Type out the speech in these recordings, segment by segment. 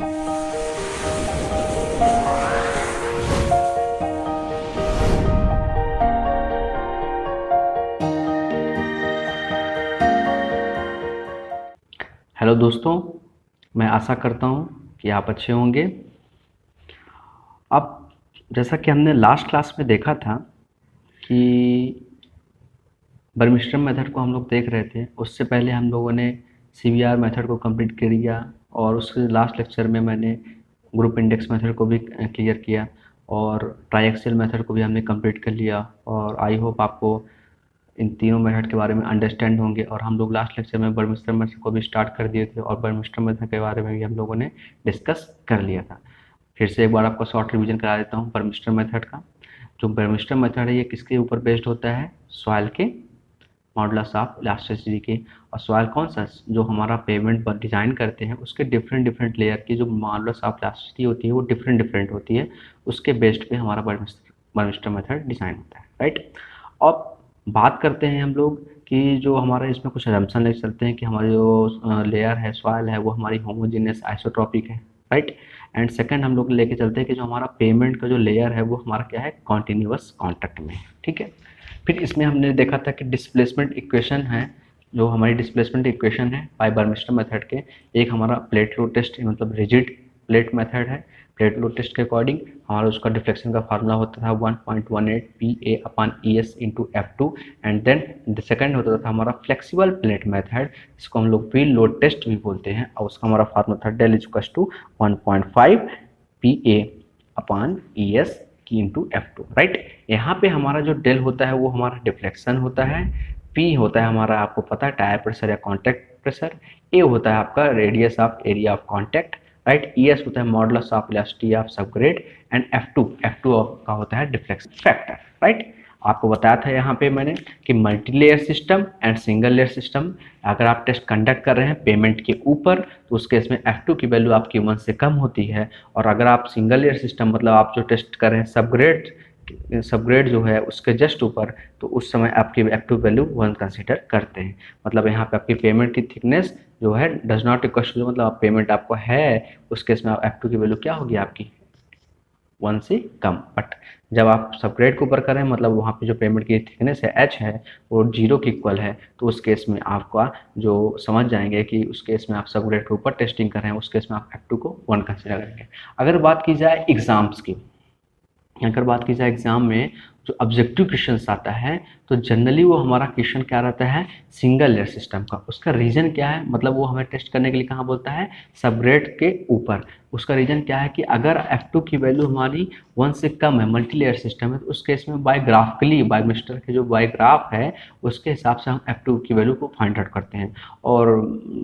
Hello दोस्तों, मैं आशा करता हूँ कि आप अच्छे होंगे। अब जैसा कि हमने लास्ट क्लास में देखा था कि बर्मिस्टर मेथड को हम लोग देख रहे थे, उससे पहले हम लोगों ने सीवीआर मेथड को कंप्लीट कर लिया और उसके लास्ट लेक्चर में मैंने ग्रुप इंडेक्स मेथड को भी क्लियर किया और ट्राइएक्सियल मेथड को भी हमने कंप्लीट कर लिया। और आई होप आपको इन तीनों मेथड के बारे में अंडरस्टैंड होंगे। और हम लोग लास्ट लेक्चर में बर्मिस्टर मेथड को भी स्टार्ट कर दिए थे और बर्मिस्टर मेथड के बारे में भी हम लोगों ने डिस्कस कर लिया था। फिर से एक बार आपको शॉर्ट रिवीजन करा देता हूँ बर्मिस्टर मेथड का। जो बर्मिस्टर मेथड है ये किसके ऊपर बेस्ड होता है? सॉइल के मॉडुलस ऑफ इलास्टिसिटी के। और सॉइल कौन सा जो हमारा पेमेंट पर डिज़ाइन करते हैं उसके डिफरेंट लेयर की जो मॉडुलस ऑफ इलास्टिसिटी होती है वो डिफरेंट होती है। उसके बेस्ड पे हमारा बर्मिस्टर मेथड डिज़ाइन होता है, राइट। अब बात करते हैं हम लोग कि जो हमारा इसमें कुछ असम्पशन लेके चलते हैं कि हमारी जो लेयर है सॉइल है वो हमारी होमोजेनियस आइसोट्रॉपिक है, राइट। एंड सेकंड हम लोग लेके चलते हैं कि जो हमारा पेमेंट का जो लेयर है वो हमारा क्या है? कॉन्टिन्यूअस कॉन्टैक्ट में, ठीक है। फिर इसमें हमने देखा था कि डिस्प्लेसमेंट इक्वेशन है, जो हमारी डिस्प्लेसमेंट इक्वेशन है बाय बर्मिस्टर मेथड के। एक हमारा प्लेट लोड टेस्ट मतलब रिजिड प्लेट मेथड है। प्लेट लोड टेस्ट के अकॉर्डिंग हमारा उसका डिफ्लेक्शन का फार्मूला होता था 1.18 PA/ES into F2। And then second होता था हमारा फ्लेक्सिबल प्लेट मेथड, जिसको हम लोग व्हील लोड टेस्ट भी बोलते हैं, और उसका हमारा फार्मूला था डेल इक्वल्स टू 1.5 PA/ES की इंटू F2, राइट। यहाँ पे हमारा जो डेल होता है वो हमारा डिफ्लेक्शन होता है, पी होता है हमारा आपको पता है टायर प्रेशर या कॉन्टैक्ट प्रेशर, ए होता है आपका radius of area of contact, right. ES होता है modulus of elasticity of subgrade and F2 का होता है डिफ्लेक्शन फैक्टर, राइट। आपको बताया था यहाँ पे मैंने कि multi layer system and single layer system, अगर आप टेस्ट कंडक्ट कर रहे हैं पेमेंट के ऊपर तो उस केस में F2 की वैल्यू आपकी 1 से कम होती है। और अगर आप सिंगल लेयर सिस्टम मतलब आप जो टेस्ट कर रहे हैं सबग्रेड जो है उसके जस्ट ऊपर, तो उस समय आपकी F2 वैल्यू 1 कंसीडर करते हैं। मतलब यहाँ पे आपकी पेमेंट की थिकनेस जो है डज नॉट इक्वल टू, मतलब आप पेमेंट आपको है उस केस में F2 की वैल्यू क्या होगी आपकी? 1 से कम। बट जब आप सबग्रेड के ऊपर करें मतलब वहाँ पे जो पेमेंट की थिकनेस है H है वो 0 के इक्वल है, तो उस केस में आपका जो समझ जाएंगे कि उस केस में आप सबग्रेड के ऊपर टेस्टिंग कर रहे हैं, उस केस में आप F2 को 1 कंसिडर करेंगे। अगर बात की जाए एग्जाम्स की, अगर बात की जाए एग्जाम में जो ऑब्जेक्टिव क्वेश्चंस आता है तो जनरली वो हमारा क्वेश्चन क्या रहता है? सिंगल लेयर सिस्टम का। उसका रीजन क्या है? मतलब वो हमें टेस्ट करने के लिए कहाँ बोलता है? सबग्रेड के ऊपर। उसका रीजन क्या है कि अगर F2 की वैल्यू हमारी 1 से कम है, मल्टी लेयर सिस्टम है, तो उस केस में बायोग्राफिकली बर्मिस्टर के जो बायोग्राफ है उसके हिसाब से हम F2 की वैल्यू को फाइंड आउट करते हैं। और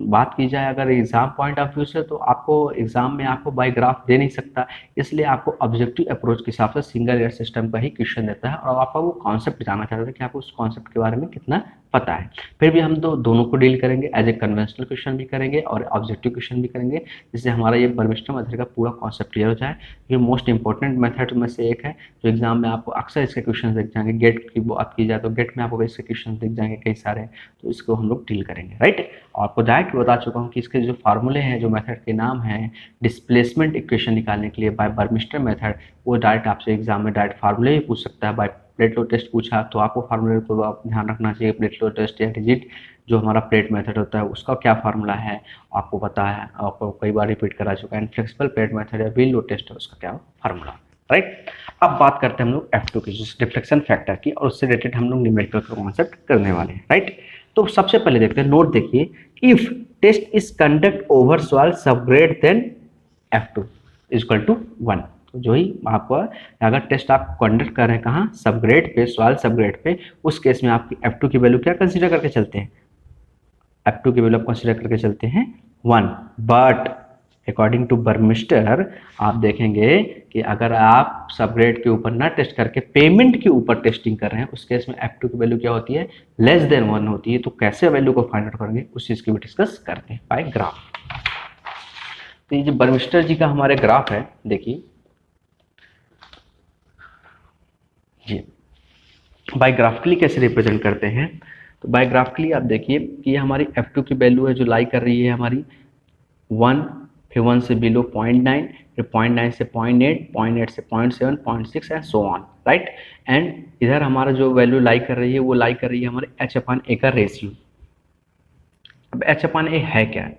बात की जाए अगर एग्जाम पॉइंट ऑफ व्यू से तो आपको एग्जाम में आपको बायोग्राफ दे नहीं सकता, इसलिए आपको ऑब्जेक्टिव अप्रोच के हिसाब से सिंगल लेयर सिस्टम का ही क्वेश्चन देता है और आपका वो कॉन्सेप्ट जानना चाहता है कि आपको उस कॉन्सेप्ट के बारे में कितना पता है। फिर भी हम दोनों को डील करेंगे, एज ए कन्वेंशनल क्वेश्चन भी करेंगे और ऑब्जेक्टिव क्वेश्चन भी करेंगे, जिससे हमारा ये बर्मिस्टर मेथड का पूरा कॉन्सेप्ट क्लियर हो जाए। ये मोस्ट इंपॉर्टेंट मेथड में से एक है जो एग्जाम में आपको अक्सर इसके क्वेश्चन दिख जाएंगे। गेट की बात की जाए तो गेट में आपको इसके क्वेश्चन दिख जाएंगे कई सारे, तो इसको हम लोग डील करेंगे, राइट। और आपको डायरेक्ट बता चुका हूँ कि इसके जो फार्मूले हैं, जो मेथड के नाम हैं डिस्प्लेसमेंट इक्वेशन निकालने के लिए बाय बर्मिस्टर मेथड, वो डायरेक्ट आपसे एग्जाम में डायरेक्ट फार्मूले ही पूछ सकता है। बाय प्लेट लोड टेस्ट पूछा तो आपको फार्मूले को आप ध्यान रखना चाहिए। प्लेट लोड टेस्ट या रिजिड जो हमारा प्लेट मेथड होता है उसका क्या फार्मूला है आपको पता है, आपको कई बार रिपीट करा चुका है। फ्लेक्सिबल प्लेट मेथड या व्हील लोड टेस्ट है उसका क्या फार्मूला, राइट। अब बात करते हैं हम लोग F2 की डिफ्लेक्शन फैक्टर की, और उससे रिलेटेड हम लोग न्यूमेरिकल का कॉन्सेप्ट करने वाले हैं, राइट। तो सबसे पहले देखते हैं, नोट देखिए, if test is conduct over soil subgrade then F2 is equal to 1। तो जो ही आपको अगर टेस्ट आप कंडक्ट कर रहे हैं कहाँ? सबग्रेड पे, सॉइल सबग्रेड पे, उस केस में आपकी F2 की वैल्यू क्या कंसीडर करके चलते हैं? F2 की वैल्यू आप कंसीडर करके चलते हैं 1। बट अकॉर्डिंग टू बर्मिस्टर आप देखेंगे कि अगर आप सबग्रेड के ऊपर ना टेस्ट करके पेमेंट के ऊपर टेस्टिंग कर रहे हैं, उस केस में F2 की वैल्यू क्या होती है? लेस देन 1 होती है। तो कैसे वैल्यू को फाइंड आउट करेंगे उस चीज की भी डिस्कस करते हैं बाय ग्राफ। तो ये जो बर्मिस्टर जी का हमारे ग्राफ है, देखिए ये बायोग्राफिकली कैसे रिप्रेजेंट करते हैं। तो बायोग्राफिकली आप देखिए कि ये हमारी F2 की वैल्यू है जो लाई कर रही है हमारी 1 फिर 1 से बिलो 0.9, फिर 0.9 से 0.8, 0.8 से 0.7, 0.6 and so on, right. And इधर हमारा जो वैल्यू लाई कर रही है वो लाई कर रही है हमारे H/A का रेशियो। अब H/A है क्या?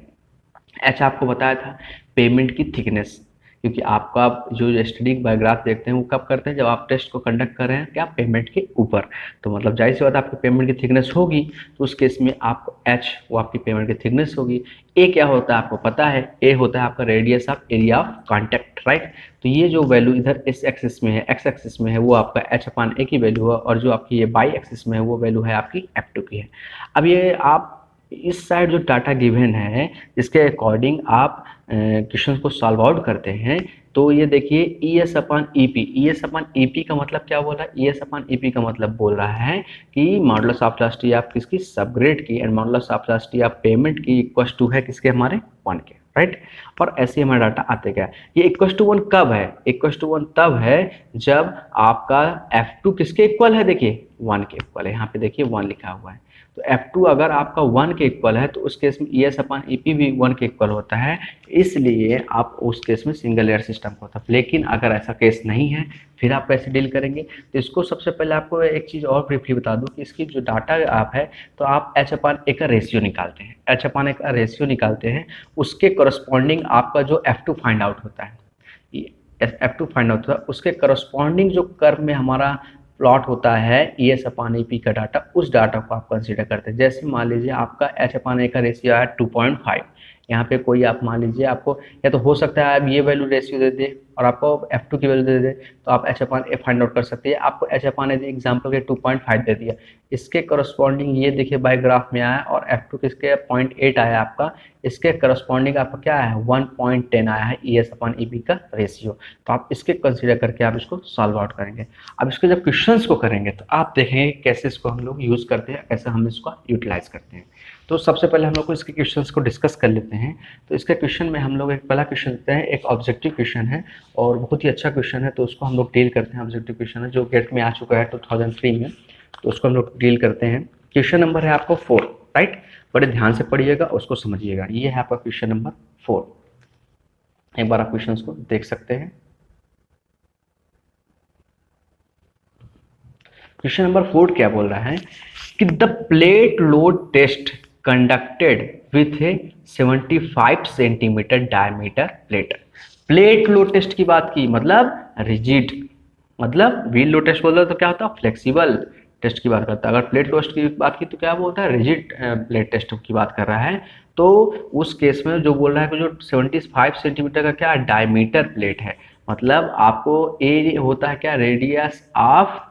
एच आपको बताया था पेमेंट की थिकनेस, क्योंकि आपका जो स्टडी बायोग्राफ देखते हैं वो कब करते हैं, जब आप टेस्ट को कंडक्ट कर रहे हैं क्या, पेमेंट के ऊपर। तो मतलब जाहिर सी बात है आपकी पेमेंट की थिकनेस होगी, तो उस केस में आपको एच वो आपकी पेमेंट की थिकनेस होगी। ए क्या होता है आपको पता है, ए होता है आपका radius of area of contact, right. तो ये जो वैल्यू इधर इस एक्सिस में है, एक्स एक्सिस में है, वो आपका H/A की वैल्यू है, और जो आपकी ये बाई एक्सिस में है वो वैल्यू है आपकी F2 की है। अब ये आप इस साइड जो डाटा गिवन है इसके अकॉर्डिंग आप क्वेश्चन को सॉल्व आउट करते हैं, तो ये देखिए ES/EP, ES/EP का मतलब क्या बोल रहा है, ES/EP का मतलब बोल रहा है कि मॉडुलस ऑफ वेलोसिटी आप किसकी, सबग्रेड की, एंड मॉडुलस ऑफ वेलोसिटी आप पेमेंट की इक्वल टू है किसके, हमारे 1 के, राइट। और ऐसे हमारा डाटा आते गया। ये इक्वल टू 1 कब है, इक्वल टू 1 तब है जब आपका F2 किसके इक्वल है, देखिए 1 के इक्वल है, यहाँ पे देखिए 1 लिखा हुआ है। तो F2 अगर आपका 1 के इक्वल है तो उस केस में ES/EP भी 1 के इक्वल होता है, इसलिए आप उस केस में सिंगल लेयर सिस्टम होता है। लेकिन अगर ऐसा केस नहीं है फिर आप कैसे डील करेंगे, तो इसको सबसे पहले आपको एक चीज़ और ब्रीफली बता दूं कि इसकी जो डाटा आप है तो आप H/A का रेशियो निकालते हैं, H/A का रेशियो निकालते हैं, उसके करस्पॉन्डिंग आपका जो F2 फाइंड आउट होता है, F2 फाइंड आउट होता है, उसके करस्पॉन्डिंग जो कर्व में हमारा प्लॉट होता है ES/EP का डाटा, उस डाटा को आप कंसीडर करते हैं। जैसे मान लीजिए आपका H/A का रेशियो है 2.5, यहाँ पे कोई आप मान लीजिए आपको, या तो हो सकता है आप ये वैल्यू रेशियो दे दे और आपको F2 की वैल्यू दे दे, तो आप H/A फाइंड आउट कर सकते हैं। आपको H/A ने एग्जाम्पल के 2.5 दे दिया, इसके करस्पॉन्डिंग ये देखिए बाय ग्राफ में आया, और F2 किसके 0.8 आया आपका, इसके करस्पॉन्डिंग आपका क्या है 1.10 आया है ES/EP का रेशियो। तो आप इसके कंसिडर करके आप इसको सॉल्व आउट करेंगे। अब इसके जब क्वेश्चंस को करेंगे तो आप देखेंगे कैसे इसको हम लोग यूज़ करते हैं, कैसे हम इसको यूटिलाइज करते हैं। तो सबसे पहले हम लोग को इसके क्वेश्चंस को डिस्कस कर लेते हैं। तो इसके क्वेश्चन में हम लोग एक पहला क्वेश्चन लेते हैं, एक ऑब्जेक्टिव क्वेश्चन है और बहुत ही अच्छा क्वेश्चन है, तो उसको हम लोग डील करते हैं। ऑब्जेक्टिव क्वेश्चन है जो गेट में आ चुका है 2003 में, तो उसको हम लोग डील करते हैं। क्वेश्चन नंबर है आपको 4, राइट। बड़े ध्यान से पढ़िएगा, उसको समझिएगा। ये है आपका क्वेश्चन नंबर 4, एक बार आप क्वेश्चन को देख सकते हैं। क्वेश्चन नंबर 4 क्या बोल रहा है कि the plate load test conducted with a 75 centimetre diameter plate. Plate load test की बात की मतलब रिजिड, मतलब व्हील लोड टेस्ट बोलता है तो क्या होता है फ्लेक्सिबल टेस्ट की बात करता है। अगर प्लेट लोड की बात की तो क्या बोलता है, रिजिड प्लेट टेस्ट की बात कर रहा है। तो उस केस में जो बोल रहा है कि जो 75 सेंटीमीटर का क्या डायमीटर प्लेट है, मतलब आपको ए होता है क्या, रेडियस ऑफ,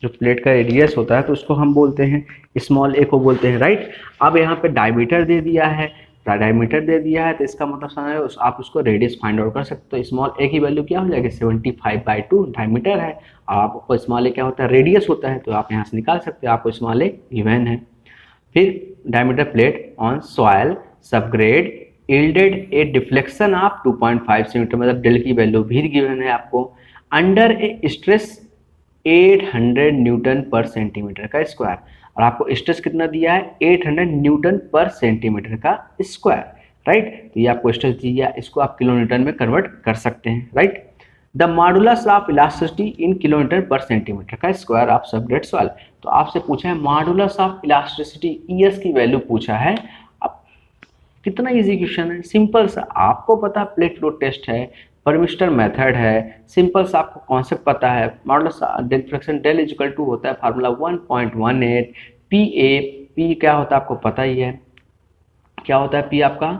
जो प्लेट का रेडियस होता है तो उसको हम बोलते हैं स्मॉल ए को बोलते हैं, राइट। अब यहाँ पे डायमीटर दे दिया है, डायमीटर दे दिया है तो इसका मतलब समझ रहे हो, आप उसको रेडियस फाइंड आउट कर सकते हो। स्मॉल ए की वैल्यू क्या हो जाएगी 75/2 डायमीटर है, आपको स्मॉल ए क्या होता है रेडियस होता है, तो आप यहाँ से निकाल सकते हो, आपको स्मॉल ए गिवन है। फिर diameter plate on soil subgrade yielded A deflection of 2.5 centimetre, मतलब डेल की वैल्यू भी गिवन है आपको, अंडर ए स्ट्रेस 800 न्यूटन पर सेंटीमीटर का स्क्वायर, और आपको स्ट्रेस कितना दिया है 800 न्यूटन पर सेंटीमीटर का स्क्वायर, राइट। तो ये आपको स्ट्रेस दिया, इसको आप किलो न्यूटन में कन्वर्ट कर सकते हैं, right. The modulus of elasticity in kilo Newton पर सेंटीमीटर का स्क्वायर ऑफ सबग्रेड सॉइल। तो आपसे पूछा है मॉडुलस ऑफ इलास्टिसिटी ES की वैल्यू पूछा है। अब कितना इजी क्वेश्चन है, सिंपल सा, आपको पता प्लेट लोड टेस्ट है, परमिस्टर मेथड है, सिंपल सा आपको कॉन्सेप्ट पता है। मॉडुलस डिफ्लेक्शन डेल इक्वल टू होता है फार्मूला 1.18 PA, P क्या होता है आपको पता ही है, क्या होता है P आपका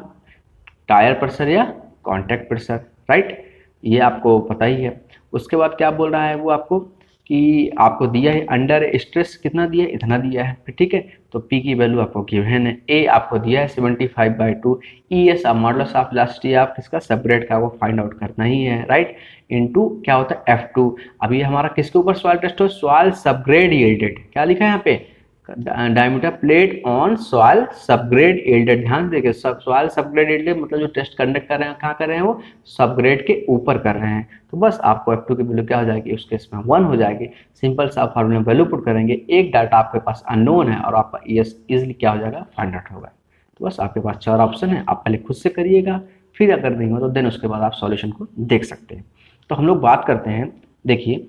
टायर प्रेशर या कॉन्टैक्ट प्रेशर, राइट, ये आपको पता ही है। उसके बाद क्या बोल रहा है वो आपको कि आपको दिया है अंडर स्ट्रेस कितना दिया है, इतना दिया है, ठीक है। तो P की वैल्यू आपको गिवन है, A आपको दिया है 75/2, ES आप मॉडुलस ऑफ इलास्टिसिटी आप किसका सबग्रेड का वो फाइंड आउट करना ही है, राइट, इनटू क्या होता है F2। अभी हमारा किसके ऊपर सॉइल टेस्ट हो, सॉइल सबग्रेड यील्डेड, क्या लिखा है यहाँ पे, diameter plate on soil subgrade yielded. ध्यान देखिए सॉइल सबग्रेड यील्डेड मतलब जो टेस्ट कंडक्ट कर रहे हैं कहाँ कर रहे हैं, वो सबग्रेड के ऊपर कर रहे हैं। तो बस आपको F2 की वैल्यू क्या हो जाएगी, उस केस में 1 हो जाएगी। सिंपल सा आप फार्मूला वैल्यू पुट करेंगे, एक डाटा आपके पास अननोन है और आपका ES इजिली क्या हो जाएगा फाइंड आउट होगा। तो बस आपके पास 4 ऑप्शन है, आप पहले खुद से करिएगा फिर अगर नहीं हो तो देन उसके बाद आप सॉल्यूशन को देख सकते हैं। तो हम लोग बात करते हैं, देखिए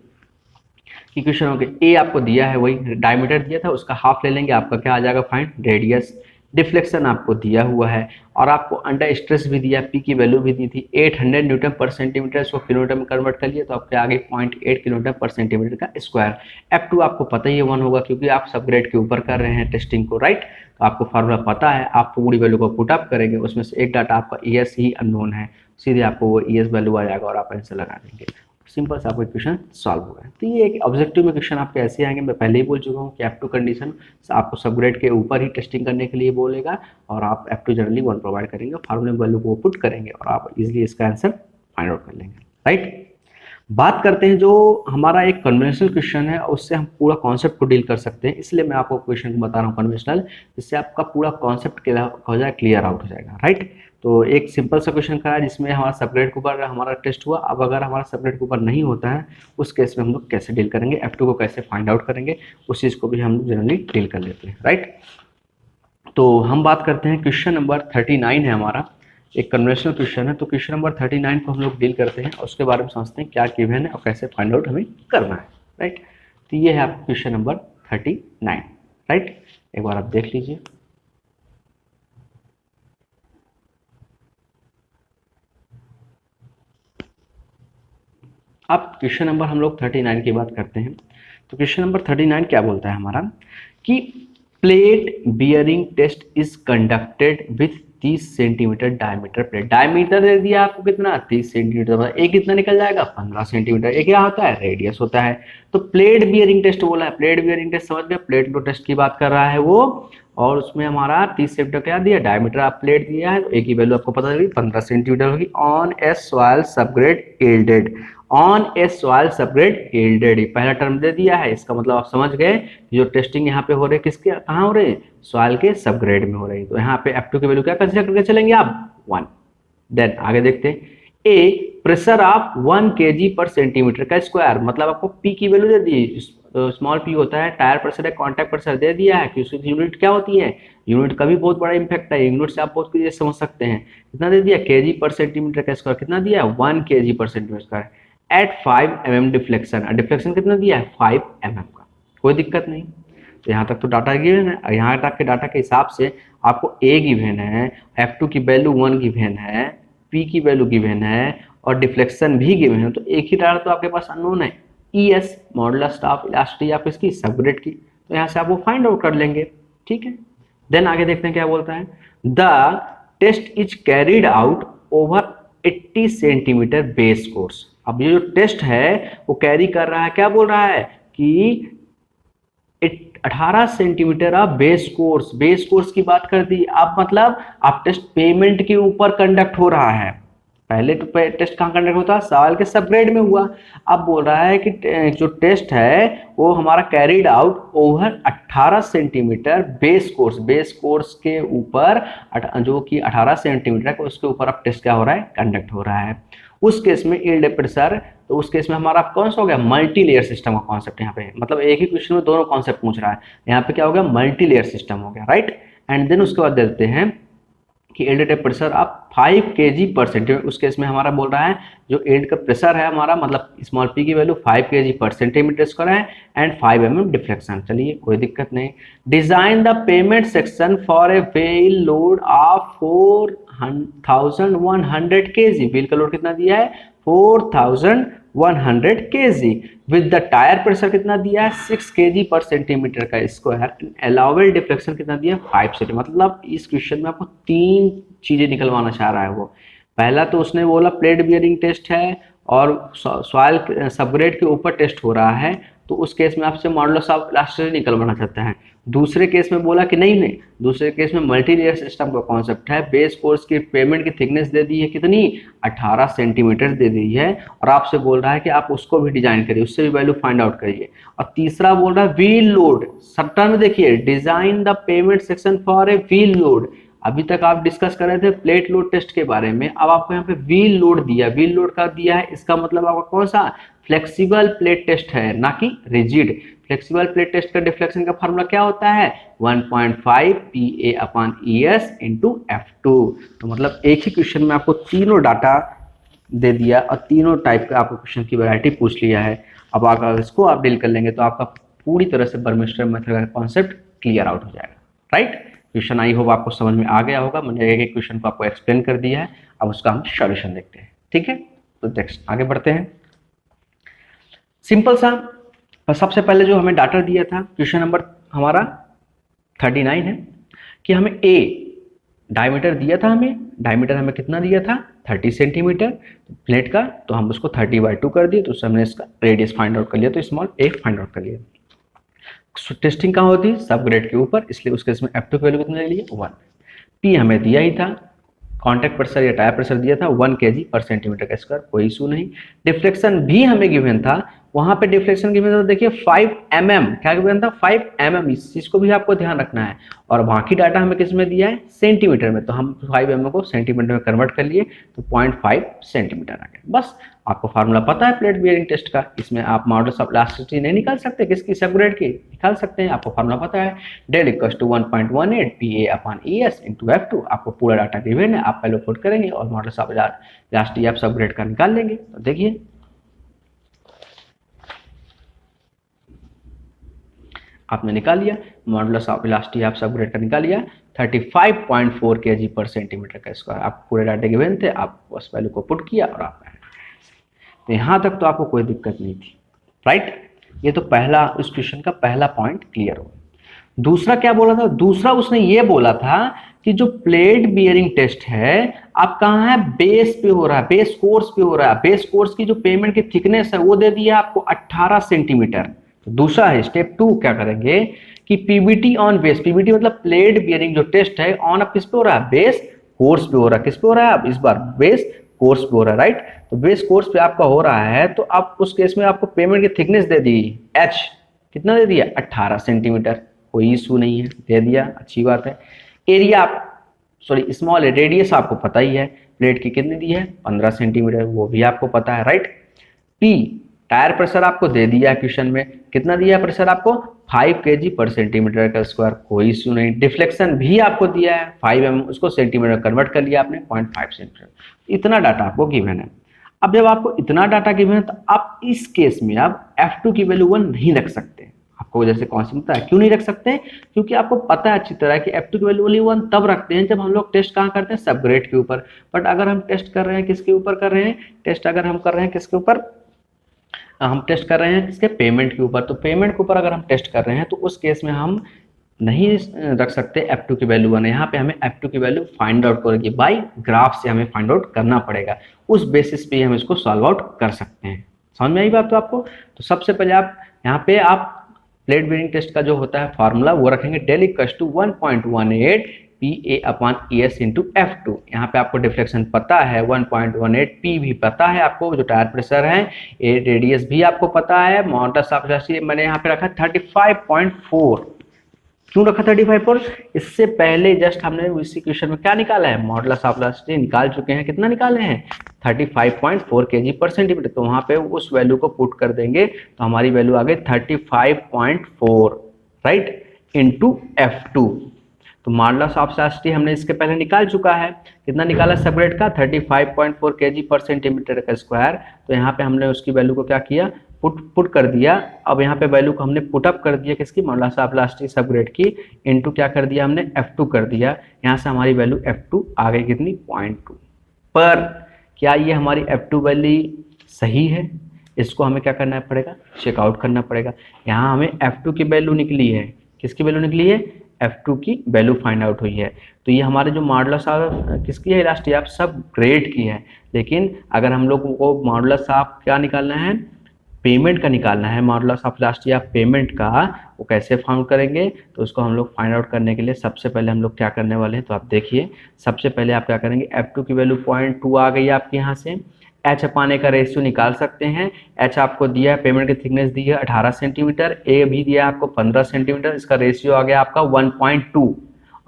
कि क्वेश्चन हो गया, ए आपको दिया है, वही डायमीटर दिया था, उसका हाफ ले लेंगे, आपका क्या आ जाएगा फाइंड रेडियस। डिफ्लेक्शन आपको दिया हुआ है और आपको अंडर स्ट्रेस भी दिया, पी की वैल्यू भी दी थी 800 न्यूटन पर सेंटीमीटर, इसको किलोमीटर में कन्वर्ट कर लिया तो आपके आगे 0.8 किलोमीटर पर सेंटीमीटर का स्क्वायर। F2 आपको पता ही है 1 होगा क्योंकि आप सब ग्रेड के ऊपर कर रहे हैं टेस्टिंग को, राइट। तो आपको फार्मूला पता है, आप पूरी वैल्यू को पुट अप करेंगे, उसमें से एक डाटा आपका ES ही अननोन है, सीधे आपको वो ES वैल्यू आ जाएगा और आप आंसर लगा देंगे, सिंपल से आपका क्वेश्चन सॉल्व होगा। तो ये एक ऑब्जेक्टिव में क्वेश्चन आपके ऐसे आएंगे, मैं पहले ही बोल चुका हूँ कि F2 कंडीशन आपको सब ग्रेड के ऊपर ही टेस्टिंग करने के लिए बोलेगा और आप F2 जनरली 1 प्रोवाइड करेंगे, फार्मूला वैल्यू को पुट करेंगे और आप इजीली इसका आंसर फाइंड आउट कर लेंगे, राइट। बात करते हैं जो हमारा एक कन्वेंशनल क्वेश्चन है, उससे हम पूरा कॉन्सेप्ट को डील कर सकते हैं, इसलिए मैं आपको क्वेश्चन को बता रहा हूँ कन्वेंशनल, जिससे आपका पूरा कॉन्सेप्ट हो जाए, क्लियर आउट हो जाएगा, राइट। तो एक सिंपल सा क्वेश्चन का है जिसमें हमारा सबग्रेड के ऊपर हमारा टेस्ट हुआ। अब अगर हमारा सबग्रेड के ऊपर नहीं होता है उस केस में हम लोग कैसे डील करेंगे, F2 को कैसे फाइंड आउट करेंगे, उस चीज़ को भी हम जनरली डील कर लेते हैं, राइट। तो हम बात करते हैं क्वेश्चन नंबर 39 है हमारा, एक कन्वेंशनल क्वेश्चन है। तो क्वेश्चन नंबर 39 को हम लोग डील करते हैं और उसके बारे में समझते हैं क्या गिवन है और कैसे फाइंड आउट हमें करना है, राइट। तो ये है आपका क्वेश्चन नंबर 39, राइट। एक बार आप देख लीजिए। अब क्वेश्चन नंबर हम लोग 39 की बात करते हैं। तो क्वेश्चन नंबर 39 क्या बोलता है हमारा कि plate bearing test is conducted with 30 centimetre diameter plate. Diameter दे दिया आपको कितना 30 सेंटीमीटर, एक कितना निकल जाएगा 15 सेंटीमीटर। एक क्या होता है रेडियस होता है। तो प्लेट बियरिंग टेस्ट बोला है, प्लेट बियरिंग टेस्ट समझ गए, प्लेट लो टेस्ट की बात कर रहा है वो, और उसमें हमारा 30 सेंटीमीटर क्या दिया, डायमीटर आप प्लेट दिया है, तो एक ही वैल्यू आपको पता चली 15 सेंटीमीटर होगी। On A soil subgrade yielded, on A soil subgrade yielded, पहला टर्म दे दिया है, इसका मतलब आप समझ गए जो टेस्टिंग यहाँ पे हो रही है किसके, कहाँ हो रही है, सॉइल के सबग्रेड में हो रही है। तो यहाँ पे F2 की वैल्यू क्या कंसीडर करके चलेंगे आप 1। देन आगे देखते हैं, ए प्रेशर ऑफ 1 kg पर सेंटीमीटर का स्क्वायर, मतलब आपको P की वैल्यू दे दी, स्मॉल p होता है टायर प्रेशर है, कॉन्टैक्ट प्रेशर दे दिया है कि उसकी यूनिट क्या होती है, यूनिट का भी बहुत बड़ा इंपैक्ट है, यूनिट से आप बहुत चीजें समझ सकते हैं। कितना दे दिया kg पर सेंटीमीटर का स्क्वायर, कितना दिया 1 kg पर centimetre square at 5 mm deflection, deflection कितना दिया है 5 mm का, कोई दिक्कत नहीं। तो यहाँ तक तो डाटा गिवन है, यहाँ तक के डाटा के हिसाब से आपको ए गिवन है, F2 की वैल्यू 1 गिवन है, P की वैल्यू गिवन है और डिफ्लेक्शन भी गिवन है। तो एक ही डाटा तो आपके पास अननोन है, ES मॉडुलस ऑफ इलास्टिसिटी आप इसकी सबग्रेड की, तो यहाँ से आप वो फाइंड आउट कर लेंगे, ठीक है। देन आगे देखते हैं क्या बोलता है, the test is carried out over 80 centimetre base course. अब ये जो टेस्ट है वो कैरी कर रहा है, क्या बोल रहा है कि 18 centimetre of base course, base course की बात कर दी। अब मतलब आप टेस्ट पेमेंट के ऊपर कंडक्ट हो रहा है, पहले तो टेस्ट कहाँ कंडक्ट होता है, सवाल के सबग्रेड में हुआ। अब बोल रहा है कि जो टेस्ट है वो हमारा carried out over 18 centimetre base course, base course के ऊपर जो कि 18 सेंटीमीटर है उसके ऊपर अब टेस्ट क्या हो रहा है, कंडक्ट हो रहा है। उस केस में यील्ड प्रेशर, तो उस केस में हमारा कौन सा हो गया, मल्टी लेयर सिस्टम का कॉन्सेप्ट, यहाँ पे मतलब एक ही क्वेश्चन में दोनों कॉन्सेप्ट पूछ रहा है, यहाँ पे क्या हो गया मल्टी लेयर सिस्टम हो गया, राइट। एंड देन उसके बाद देते हैं कि यील्ड प्रेशर आप 5 kg पर सेंटीमीटर, उस केस में हमारा बोल रहा है जो यील्ड का प्रेशर है हमारा, मतलब स्मॉल p की वैल्यू 5 kg पर सेंटीमीटर स्क्वायर है एंड 5 mm डिफ्लेक्शन, चलिए कोई दिक्कत नहीं। Design the payment section for a wheel load of 4100 kg, wheel का लोड कितना दिया है 4100 kg with the tyre pressure कितना दिया है 6 kg पर सेंटीमीटर का स्क्वायर, अलाउबल डिफ्लेक्शन कितना दिया 5 सेंटीमीटर। मतलब इस क्वेश्चन में आपको 3 चीजें निकलवाना चाह रहा है वो। पहला तो उसने बोला प्लेट बियरिंग टेस्ट है और सॉइल सबग्रेड के ऊपर टेस्ट हो रहा है, तो उस केस में आपसे मॉडुलस ऑफ इलास्टिसिटी निकलवाना चाहता है। दूसरे केस में बोला कि नहीं, दूसरे केस में मल्टी लेयर सिस्टम का कॉन्सेप्ट है, बेस कोर्स की पेमेंट की थिकनेस दे दी है कितनी 18 सेंटीमीटर दे दी है और आपसे बोल रहा है कि आप उसको भी डिजाइन करिए, उससे भी वैल्यू फाइंड आउट करिए। और तीसरा बोल रहा है व्हील लोड, सब टर्म देखिए, design the payment section for a wheel load, अभी तक आप डिस्कस कर रहे थे प्लेट लोड टेस्ट के बारे में, अब आपको यहाँ पे व्हील लोड दिया, व्हील लोड का दिया है, इसका मतलब आपका कौन सा फ्लेक्सिबल प्लेट टेस्ट है, ना कि रिजिड। फ्लेक्सिबल प्लेट टेस्ट का डिफ्लेक्शन का फार्मूला क्या होता है 1.5 PA/ES इंटू F2। तो मतलब एक ही क्वेश्चन में आपको तीनों डाटा दे दिया और तीनों टाइप का आपको क्वेश्चन की वैरायटी पूछ लिया है। अब अगर इसको आप डील कर लेंगे तो आपका पूरी तरह से बर्मिस्टर मेथड का कॉन्सेप्ट क्लियर आउट हो जाएगा, राइट। क्वेश्चन आई होप आपको समझ में आ गया होगा, मैंने एक एक क्वेश्चन को आपको एक्सप्लेन कर दिया है, अब उसका हम सॉल्यूशन देखते हैं, ठीक है। तो नेक्स्ट आगे बढ़ते हैं। सिंपल सा, सबसे पहले जो हमें डाटा दिया था क्वेश्चन नंबर हमारा 39 है कि हमें ए डायमीटर दिया था, हमें डायमीटर हमें कितना दिया था 30 सेंटीमीटर प्लेट का, तो हम उसको 30/2 कर दिए, तो उससे हमने इसका रेडियस फाइंड आउट कर लिया, तो स्मॉल ए फाइंड आउट कर लिया। टेस्टिंग कहाँ होती है सब ग्रेड के ऊपर, इसलिए उसके इसमें F2 की वैल्यू कितनी ले लिए 1। पी हमें दिया ही था, कॉन्टैक्ट प्रेशर या टायर प्रेशर दिया था 1 kg/cm², कोई इशू नहीं। डिफ्लेक्शन भी हमें गिवन था, वहां पे डिफ्लेक्शन गिवन था देखिए 5 mm, क्या गिवन था 5 mm, इस चीज को भी आपको ध्यान रखना है। और बाकी डाटा हमें किस में दिया है सेंटीमीटर में, तो हम 5 mm को सेंटीमीटर में कन्वर्ट कर लिए, तो 0.5 सेंटीमीटर आ गया। बस आपको फार्मूला पता है प्लेट बियरिंग टेस्ट का, इसमें आप मॉडुलस ऑफ इलास्टिसिटी नहीं निकाल सकते, किसकी सब ग्रेड की निकाल सकते हैं, आपको फार्मूला पता है del equals to 1.18 PA/ES into F2। आपको पूरा डाटा गिवन है, आप पहले पुट करेंगे और मॉडुलस ऑफ इलास्टिसिटी आप सब ग्रेड का निकाल लेंगे। तो देखिए आपने निकाल लिया, मॉडुलस ऑफ इलास्टिसिटी आप सब ग्रेड का निकाल लिया 35.4 kg/cm²। आप पूरे डाटे गिवन थे, आप उस वैल्यू को पुट किया और आप, तो यहाँ तक तो आपको कोई दिक्कत नहीं थी, राइट। ये तो पहला इस क्वेश्चन का पहला पॉइंट क्लियर हो। दूसरा क्या बोला था, दूसरा उसने ये बोला था कि जो प्लेट बियरिंग टेस्ट है आप कहाँ है बेस पे हो रहा है, बेस कोर्स पे हो रहा है। बेस कोर्स की जो पेमेंट की थिकनेस है वो दे दिया आपको 18 सेंटीमीटर। तो दूसरा है स्टेप 2, क्या करेंगे कि पीबीटी ऑन बेस, पीबीटी मतलब प्लेट बियरिंग जो टेस्ट है ऑन अब किस पे हो रहा है बेस कोर्स पे हो रहा है। किस पे हो रहा है अब इस बार बेस कोर्स पे हो रहा है, राइट। तो बेस कोर्स पे आपका हो रहा है, तो आप उस केस में आपको पेमेंट की थिकनेस दे दी h, कितना दे दिया 18 सेंटीमीटर, कोई इशू नहीं है, दे दिया, अच्छी बात है। एरिया सॉरी स्मॉल है, रेडियस आपको पता ही है, प्लेट की कितनी दी है 15 सेंटीमीटर, वो भी आपको पता है, राइट। पी टायर प्रेशर आपको दे दिया क्वेश्चन में, कितना दिया है प्रेशर आपको 5 kg/cm², कोई इश्यू नहीं। डिफ्लेक्शन भी आपको दिया है 5 mm, उसको सेंटीमीटर कन्वर्ट कर लिया आपने 0.5 सेंटीमीटर। इतना डाटा आपको गिवन है। अब जब आपको इतना डाटा गिवन है तो आप इस केस में आप F2 की वैल्यू 1 नहीं रख सकते। आपको जैसे कौन सी पता है क्यों नहीं रख सकते, क्योंकि आपको पता है अच्छी तरह कि F2 की वैल्यू ओनली 1 तब रखते हैं जब हम लोग टेस्ट कहाँ करते हैं सब ग्रेड के ऊपर। बट अगर हम टेस्ट कर रहे हैं किसके ऊपर कर रहे हैं, टेस्ट अगर हम कर रहे हैं किसके ऊपर, हम टेस्ट कर रहे हैं किसके पेमेंट के ऊपर। तो पेमेंट के ऊपर अगर हम टेस्ट कर रहे हैं तो उस केस में हम नहीं रख सकते F2 की वैल्यू 1। यहाँ पे हमें F2 की वैल्यू फाइंड आउट करेगी बाई ग्राफ से, हमें फाइंड आउट करना पड़ेगा, उस बेसिस पे हम इसको सॉल्व आउट कर सकते हैं। समझ में आई बात तो आपको। तो सबसे पहले आप यहाँ पे आप प्लेट बियरिंग टेस्ट का जो होता है फार्मूला वो रखेंगे del equals to 1.18 PA/ES into F2। यहाँ पे आपको डिफ्लेक्शन पता है 1.18, P भी पता है आपको, जो टायर प्रेशर है, ए रेडियस भी आपको पता है, मॉडुलस ऑफ इलास्टिसिटी मैंने यहाँ पे रखा 35.4। क्यों रखा 35.4, इससे पहले जस्ट हमने इसी क्वेश्चन में क्या निकाला है मॉडुलस ऑफ इलास्टिसिटी निकाल चुके हैं। कितना निकाले हैं 35.4 kg/cm। तो वहां पे उस वैल्यू को पुट कर देंगे तो हमारी वैल्यू आ गई 35.4, राइट, इंटू F2। तो मॉडुलस ऑफ इलास्टिसिटी हमने इसके पहले निकाल चुका है, कितना निकाला सब ग्रेड का 35.4 kg/cm²। तो यहाँ पे हमने उसकी वैल्यू को क्या किया पुट कर दिया। अब यहाँ पे वैल्यू को हमने पुटअप कर दिया किसकी मॉडुलस ऑफ इलास्टिसिटी सब ग्रेड की, इनटू क्या कर दिया हमने F2 कर दिया। यहाँ से हमारी वैल्यू F2 आ गई कितनी 0.2। पर क्या ये हमारी F2 वैल्यू सही है, इसको हमें क्या करना पड़ेगा चेकआउट करना पड़ेगा। यहाँ हमें F2 की वैल्यू निकली है, किसकी वैल्यू निकली है F2 की वैल्यू फाइंड आउट हुई है। तो ये हमारे जो मॉडुलस ऑफ किसकी है इलास्टिसिटी आप सब ग्रेड की है। लेकिन अगर हम लोग को मॉडुलस ऑफ क्या निकालना है पेमेंट का निकालना है, modulus of elasticity of payment का, वो कैसे फाउंड करेंगे, तो उसको हम लोग फाइंड आउट करने के लिए सबसे पहले हम लोग क्या करने वाले हैं, तो आप देखिए सबसे पहले आप क्या करेंगे F2 की वैल्यू 0.2 आ गई आपके यहाँ से, H अपाने का रेशियो निकाल सकते हैं। H आपको दिया है, पेमेंट की थिकनेस दी है 18 सेंटीमीटर, A भी दिया है आपको 15 सेंटीमीटर, इसका रेशियो आ गया आपका 1.2।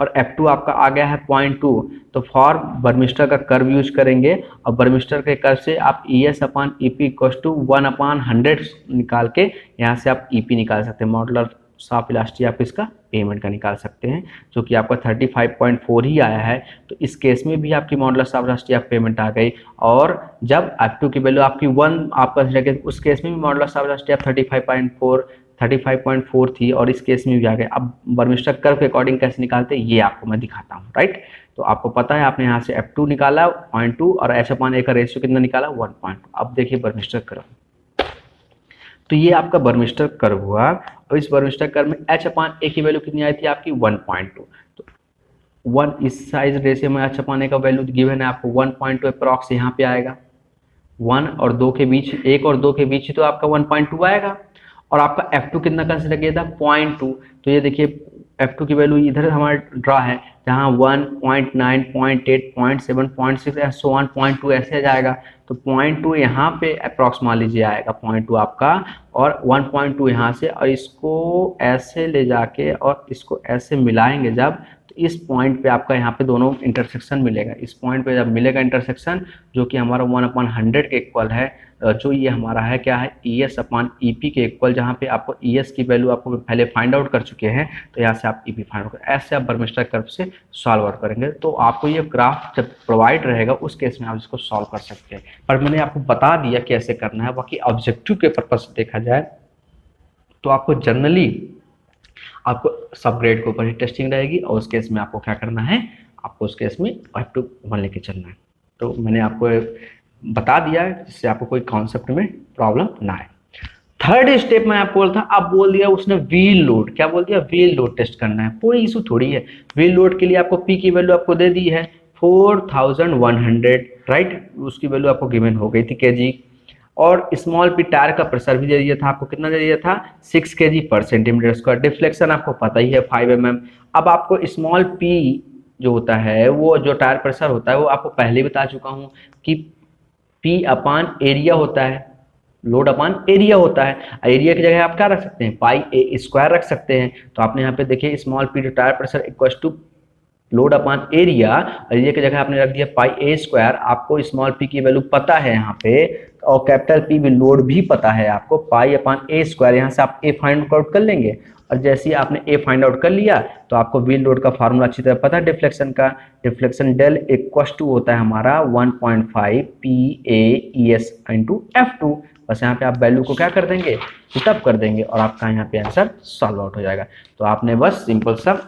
और F2 आपका आ गया है 0.2, तो फॉर बर्मिस्टर का कर्व यूज करेंगे और बर्मिस्टर के कर्व से आप ES upon EP equal to 1/100 निकाल के यहाँ से आप EP निकाल सकते हैं, मॉडुलर ऑफ इलास्टिसिटी आप इसका पेमेंट का निकाल सकते हैं, जो कि आपका 35.4 ही आया है। तो इस केस में भी आपकी modulus of elasticity of pavement आ गई, और जब F2 की वैल्यू आपकी 1 आप कंसिडर करें उस केस में भी मॉडुलस ऑफ इलास्टिसिटी ऑफ 35.4 थी, और इस केस में भी आ गए। अब बर्मिस्टर कर्व के अकॉर्डिंग कैसे निकालते हैं ये आपको मैं दिखाता हूँ, राइट। तो आपको पता है आपने यहाँ से F2 निकाला 0.2 और H/A का रेशियो कितना निकाला 1.2। अब देखिए बर्मिस्टर कर्व, तो ये आपका बर्मिस्टर कर्व हुआ, और इस बर्मिस्टर कर्व में H/A की वैल्यू कितनी आई थी आपकी 1.2। तो 1 इस साइज रेशियो में H/A का वैल्यू गिवन है आपको 1.2 अप्रॉक्स यहाँ पे आएगा। 1 और 2 के बीच, 1 और 2 के बीच ही तो आपका 1.2 आएगा, और आपका F2 कितना कंसिडर किया था 0.2। तो ये देखिए F2 की वैल्यू इधर हमारा ड्रा है, जहाँ 1, 0.9, 0.8, 0.7, 0.6 एंड सो ऑन 0.2 ऐसे जाएगा। तो 0.2 यहाँ पे अप्रॉक्स मान लीजिए आएगा 0.2 आपका, और 1.2 यहाँ से, और इसको ऐसे ले जाके और इसको ऐसे मिलाएंगे जब, तो इस पॉइंट पे आपका यहाँ पे दोनों इंटरसेक्शन मिलेगा। इस पॉइंट पे जब मिलेगा इंटरसेक्शन, जो कि हमारा 1/100 के इक्वल है, जो ये हमारा है क्या है ES/EP के इक्वल, जहाँ पे आपको ES की वैल्यू आपको पहले फाइंड आउट कर चुके हैं, तो यहाँ से आप EP फाइंड आउट कर, ऐसे आप बर्मिस्टर कर्व से सॉल्व आउट करेंगे। तो आपको ये ग्राफ जब प्रोवाइड रहेगा उस केस में आप इसको सॉल्व कर सकते हैं, पर मैंने आपको बता दिया कैसे करना है। बाकी ऑब्जेक्टिव के पर्पज से देखा जाए तो आपको जनरली आपको सब ग्रेड के ऊपर ही टेस्टिंग रहेगी, और उस केस में आपको क्या करना है, आपको उस केस में F2 1 लेके चलना है। तो मैंने आपको बता दिया है जिससे आपको कोई कॉन्सेप्ट में प्रॉब्लम ना आए। थर्ड स्टेप में आपको बोलता, अब बोल दिया उसने व्हील लोड, क्या बोल दिया, व्हील लोड टेस्ट करना है, कोई इशू थोड़ी है। व्हील लोड के लिए आपको P की वैल्यू आपको दे दी है 4100, राइट, उसकी वैल्यू आपको गिवन हो गई थी kg, और स्मॉल पी टायर का प्रेशर भी दे दिया था आपको, कितना दे दिया था 6 kg पर सेंटीमीटर स्क्वायर। डिफ्लेक्शन आपको पता ही है 5 mm। अब आपको स्मॉल पी जो होता है, वो जो टायर प्रेशर होता है, वो आपको पहले बता चुका हूँ कि P अपान एरिया होता है, लोड अपान एरिया होता है। एरिया की जगह आप क्या रख सकते हैं, पाई ए स्क्वायर रख सकते हैं। तो आपने यहाँ पे देखिए small P tyre pressure equal to load upon area, area की जगह आपने रख दिया पाई ए स्क्वायर। आपको स्मॉल पी की वैल्यू पता है यहाँ पे, और कैपिटल पी भी लोड भी पता है आपको, पाई अपान ए स्क्वायर। यहाँ से आप ए फाइंड आउट कर लेंगे, और जैसे ही आपने ए फाइंड आउट कर लिया तो आपको व्हील लोड का फार्मूला अच्छी तरह पता है डिफ्लेक्शन का। डिफ्लेक्शन डेल इक्वल टू होता है हमारा 1.5 PA/ES इंटू F2। बस यहाँ पे आप वैल्यू को क्या कर देंगे, पुटअप कर देंगे, और आपका यहाँ पे आंसर सॉल्व आउट हो जाएगा। तो आपने बस सिंपल सा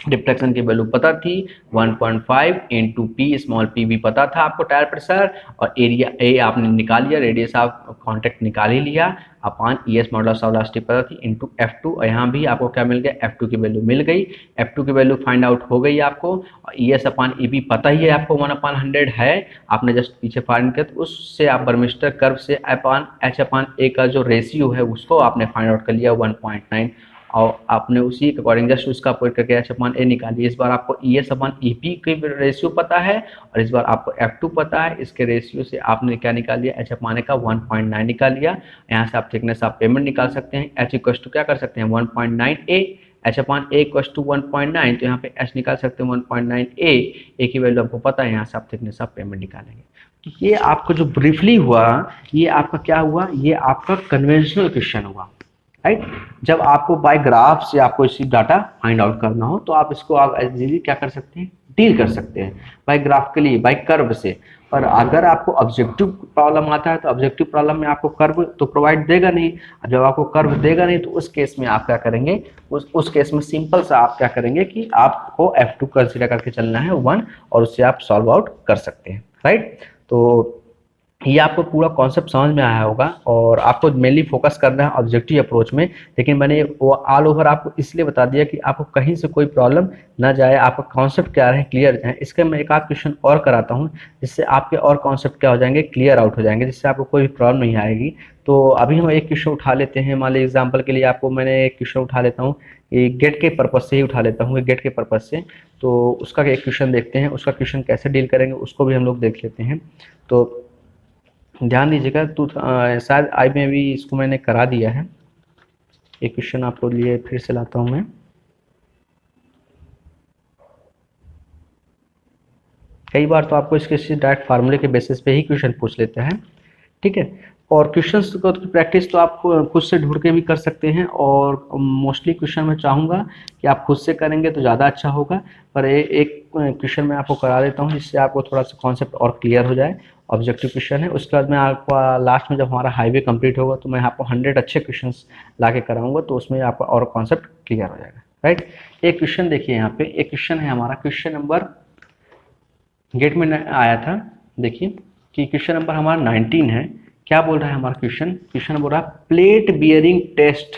डिफ्लेक्शन की वैल्यू पता थी 1.5 इंटू पी, स्मॉल पी भी पता था आपको टायर प्रेशर, और एरिया ए आपने निकाल लिया, रेडियस ऑफ कॉन्टैक्ट निकाल ही लिया, अपान ES मॉडुलस ऑफ इलास्टिसिटी पता थी इंटू F2, और यहाँ भी आपको क्या मिल गया, F2 की वैल्यू मिल गई। F2 की वैल्यू फाइंड आउट हो गई आपको, और ES अपान EP पता ही है आपको 1/100 है, आपने जस्ट पीछे फाइंड किया, तो उससे आप बर्मिस्टर कर्व से अपान H/A का जो रेशियो है उसको आपने फाइंड आउट कर लिया 1.9, और आपने उसी के अकॉर्डिंग जस्ट उसका अपोइट करके H/A निकालिए। इस बार आपको ES/EP की रेशियो पता है, और इस बार आपको F2 पता है, इसके रेशियो से आपने क्या निकाल लिया, H/A का 1.9 निकाल लिया। यहाँ से आप थिकनेस ऑफ पेमेंट निकाल सकते हैं, H इक्वल टू क्या कर सकते हैं 1.9A, H/A इक्वल टू 1.9, तो यहाँ पे H निकाल सकते हैं 1.9A, ए की वैल्यू आपको पता है, यहाँ से आप थिकनेस ऑफ पेमेंट निकालेंगे। तो ये आपको जो ब्रीफली हुआ, ये आपका क्या हुआ, ये आपका कन्वेंशनल क्वेश्चन हुआ, राइट। जब आपको बाय ग्राफ से आपको इसी डाटा फाइंड आउट करना हो तो आप इसको आप इजीली क्या कर सकते हैं, डील कर सकते हैं बाय ग्राफ के लिए, बाय कर्व से। पर अगर आपको ऑब्जेक्टिव प्रॉब्लम आता है तो ऑब्जेक्टिव प्रॉब्लम में आपको कर्व तो प्रोवाइड देगा नहीं, जब आपको कर्व देगा नहीं तो उस केस में आप क्या करेंगे, उस केस में सिंपल सा आप क्या करेंगे कि आपको F2 कंसीडर करके चलना है 1, और उससे आप सॉल्व आउट कर सकते हैं, राइट। तो ये आपको पूरा कॉन्सेप्ट समझ में आया होगा, और आपको मेनली फोकस करना है ऑब्जेक्टिव अप्रोच में। लेकिन मैंने वो ऑल ओवर आपको इसलिए बता दिया कि आपको कहीं से कोई प्रॉब्लम ना जाए, आपका कॉन्सेप्ट क्या है क्लियर है। इसके मैं एक आध क्वेश्चन और कराता हूँ, जिससे आपके और कॉन्सेप्ट क्या हो जाएंगे, क्लियर आउट हो जाएंगे, जिससे आपको कोई प्रॉब्लम नहीं आएगी। तो अभी हम एक क्वेश्चन उठा लेते हैं, मान लीजिए एग्जाम्पल के लिए आपको मैंने एक क्वेश्चन उठा लेता हूँ, ये गेट के पर्पज से ही उठा लेता हूँ, गेट के पर्पज से। तो उसका एक क्वेश्चन देखते हैं, उसका क्वेश्चन कैसे डील करेंगे उसको भी हम लोग देख लेते हैं। तो ध्यान दीजिएगा, तो शायद आई में भी इसको मैंने करा दिया है। एक क्वेश्चन आपको लिए फिर से लाता हूँ मैं। कई बार तो आपको इसके डायरेक्ट फार्मूले के बेसिस पे ही क्वेश्चन पूछ लेते हैं, ठीक है। और क्वेश्चंस को प्रैक्टिस तो आप खुद से ढूंढ के भी कर सकते हैं, और मोस्टली क्वेश्चन मैं चाहूँगा कि आप खुद से करेंगे तो ज़्यादा अच्छा होगा। पर एक क्वेश्चन मैं आपको करा देता हूँ जिससे आपको थोड़ा सा कॉन्सेप्ट और क्लियर हो जाए। ऑब्जेक्टिव क्वेश्चन है, उसके बाद मैं आपको लास्ट में जब हमारा हाईवे कंप्लीट होगा तो मैं आपको 100 अच्छे क्वेश्चन ला के कराऊंगा, तो उसमें आपका और कॉन्सेप्ट क्लियर हो जाएगा, राइट। एक क्वेश्चन देखिए यहाँ पे, एक क्वेश्चन है हमारा, क्वेश्चन नंबर गेट में आया था, देखिए कि क्वेश्चन नंबर हमारा 19 है। क्या बोल रहा है हमारा क्वेश्चन, क्वेश्चन बोल रहा है plate bearing test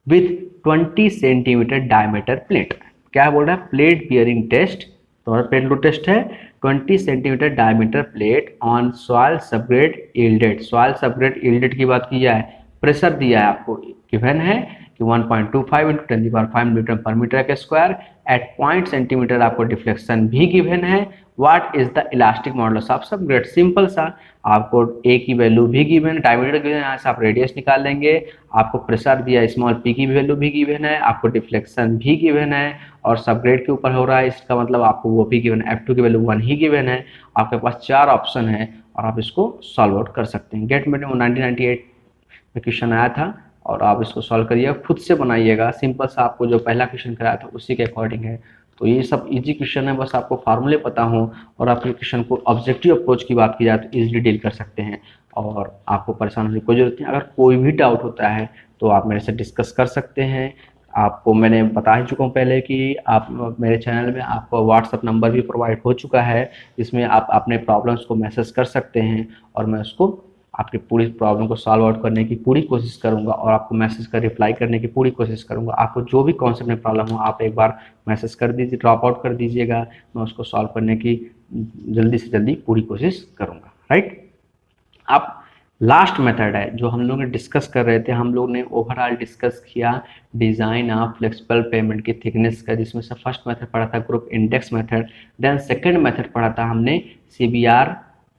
with 20 centimetre diameter plate. क्या बोल रहा है, प्लेट बियरिंग टेस्ट, तो प्लेट लोड टेस्ट है, 20 centimetre diameter plate on soil subgrade yielded. Soil subgrade yielded की बात की जाए, प्रेशर दिया है आपको, गिवन है कि 1.25 × 10⁵ न्यूटन पर मीटर के स्क्वायर, एट 0 सेंटीमीटर आपको डिफ्लेक्शन भी गिवन है। What is the elastic modulus of subgrade, simple सा, आपको ए की वैल्यू भी गिवन है, डायमीटर गिवन है, यहाँ से आप रेडियस निकाल लेंगे, आपको प्रेशर दिया स्मॉल पी की वैल्यू भी गिवन है, आपको डिफ्लेक्शन भी गिवन है, और सबग्रेड के ऊपर हो रहा है, इसका मतलब आपको वो भी गिवन है, F2 की वैल्यू 1 ही गिवन है। आपके पास 4 ऑप्शन है और आप इसको सॉल्व आउट कर सकते हैं। गेट में 1998 में क्वेश्चन आया था, और आप इसको सॉल्व करिएगा, खुद से बनाइएगा, सिंपल सा, आपको जो पहला क्वेश्चन कराया था उसी के अकॉर्डिंग है। तो ये सब इजी क्वेश्चन है, बस आपको फार्मूले पता हो और आपके क्वेश्चन को ऑब्जेक्टिव अप्रोच की बात की जाए तो इजीली डील कर सकते हैं, और आपको परेशान होने की कोई जरूरत नहीं। अगर कोई भी डाउट होता है तो आप मेरे से डिस्कस कर सकते हैं। आपको मैंने बता ही चुका हूँ पहले कि आप मेरे चैनल में आपको व्हाट्सअप नंबर भी प्रोवाइड हो चुका है, जिसमें आप अपने प्रॉब्लम्स को मैसेज कर सकते हैं, और मैं उसको आपकी पूरी प्रॉब्लम को सॉल्व आउट करने की पूरी कोशिश करूंगा, और आपको मैसेज का रिप्लाई करने की पूरी कोशिश करूंगा। आपको जो भी कॉन्सेप्ट में प्रॉब्लम हो आप एक बार मैसेज कर दीजिए, ड्रॉप आउट कर दीजिएगा, मैं उसको सॉल्व करने की जल्दी से जल्दी पूरी कोशिश करूंगा, राइट। अब लास्ट मेथड है जो हम लोग ने डिस्कस कर रहे थे, हम लोग ने ओवरऑल डिस्कस किया डिज़ाइन ऑफ फ्लेक्सिबल पेमेंट की थिकनेस का, जिसमें से फर्स्ट मेथड पढ़ा था group index method, then second method पढ़ा था हमने CBR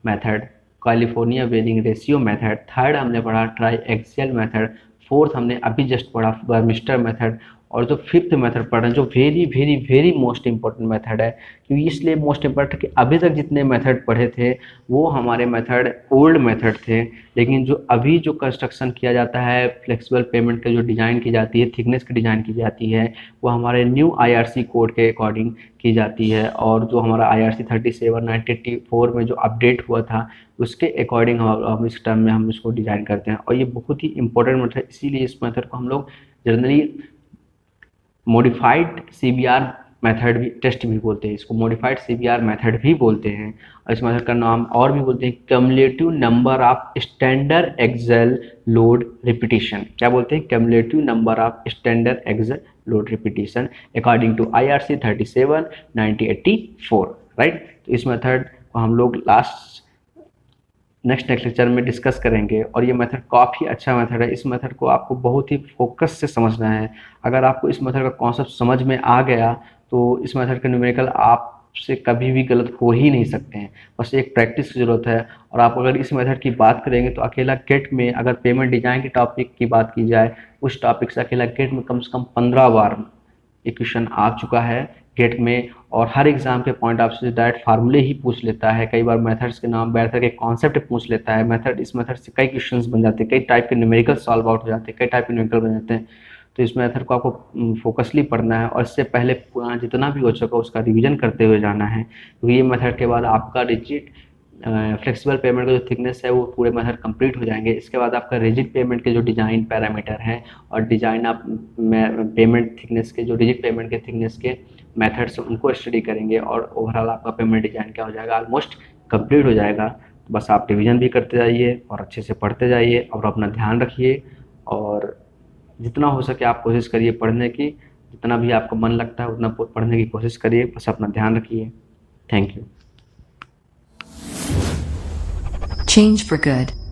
method, California bearing ratio method, third हमने पढ़ा ट्राई एक्सियल मेथड, फोर्थ हमने अभी जस्ट पढ़ा बर्मिस्टर मेथड, और जो फिफ्थ मेथड पढ़ रहे हैं जो very very very most important method है, क्योंकि इसलिए मोस्ट इंपॉर्टेंट कि अभी तक जितने मेथड पढ़े थे वो हमारे मेथड ओल्ड मेथड थे, लेकिन जो अभी जो कंस्ट्रक्शन किया जाता है फ्लेक्सिबल पेमेंट का, जो डिज़ाइन की जाती है, थिकनेस की डिज़ाइन की जाती है, वो हमारे न्यू IRC कोड के अकॉर्डिंग की जाती है, और जो हमारा IRC 37/1984 में जो अपडेट हुआ था उसके अकॉर्डिंग हम इस टर्म में हम इसको डिज़ाइन करते हैं, और ये बहुत ही इंपॉर्टेंट मेथड है। इसीलिए इस मेथड को हम लोग जनरली मॉडिफाइड CBR मेथड भी, टेस्ट भी बोलते हैं इसको, मॉडिफाइड CBR मेथड भी बोलते हैं, और इस मेथड का नाम और भी बोलते हैं cumulative number of standard axle load repetition. क्या बोलते हैं, cumulative number of standard axle load repetition according to IRC 37/1984, right. तो इस मेथड को हम लोग नेक्स्ट लेक्चर में डिस्कस करेंगे, और ये मेथड काफ़ी अच्छा मेथड है। इस मेथड को आपको बहुत ही फोकस से समझना है। अगर आपको इस मेथड का कॉन्सेप्ट समझ में आ गया तो इस मेथड के न्यूमेरिकल आपसे कभी भी गलत हो ही नहीं सकते हैं, बस एक प्रैक्टिस की ज़रूरत है। और आप अगर इस मेथड की बात करेंगे तो अकेला गेट में अगर पेमेंट डिजाइन के टॉपिक की बात की जाए, उस टॉपिक से अकेला गेट में कम से कम 15 बार ये क्वेश्चन आ चुका है गेट में, और हर एग्जाम के पॉइंट ऑफ से डायरेक्ट फार्मूले ही पूछ लेता है, कई बार मेथड्स के नाम बैठ करके कॉन्सेप्ट पूछ लेता है। मेथड, इस मेथड से कई क्वेश्चंस बन जाते हैं, कई टाइप के न्यूमेरिकल सॉल्व आउट हो जाते हैं, कई टाइप के न्यूमेरिकल बन जाते हैं। तो इस मेथड को आपको फोकसली पढ़ना है, और इससे पहले जितना भी हो सका उसका रिविजन करते हुए जाना है, क्योंकि ये मेथड के बाद आपका रिजिड फ्लेक्सिबल पेमेंट का जो थिकनेस है वो पूरे मेथड कंप्लीट हो जाएंगे। इसके बाद आपका रिजिड पेमेंट के जो डिज़ाइन पैरामीटर हैं और डिज़ाइन आप पेमेंट थिकनेस के, जो रिजिड पेमेंट के थिकनेस के मेथड्स उनको स्टडी करेंगे, और ओवरऑल आपका पेमेंट डिज़ाइन क्या हो जाएगा, ऑलमोस्ट कंप्लीट हो जाएगा। तो बस आप रिविजन भी करते जाइए और अच्छे से पढ़ते जाइए, और अपना ध्यान रखिए, और जितना हो सके आप कोशिश करिए पढ़ने की, जितना भी आपको मन लगता है उतना पढ़ने की कोशिश करिए, बस अपना ध्यान रखिए। Thank you. Change for good.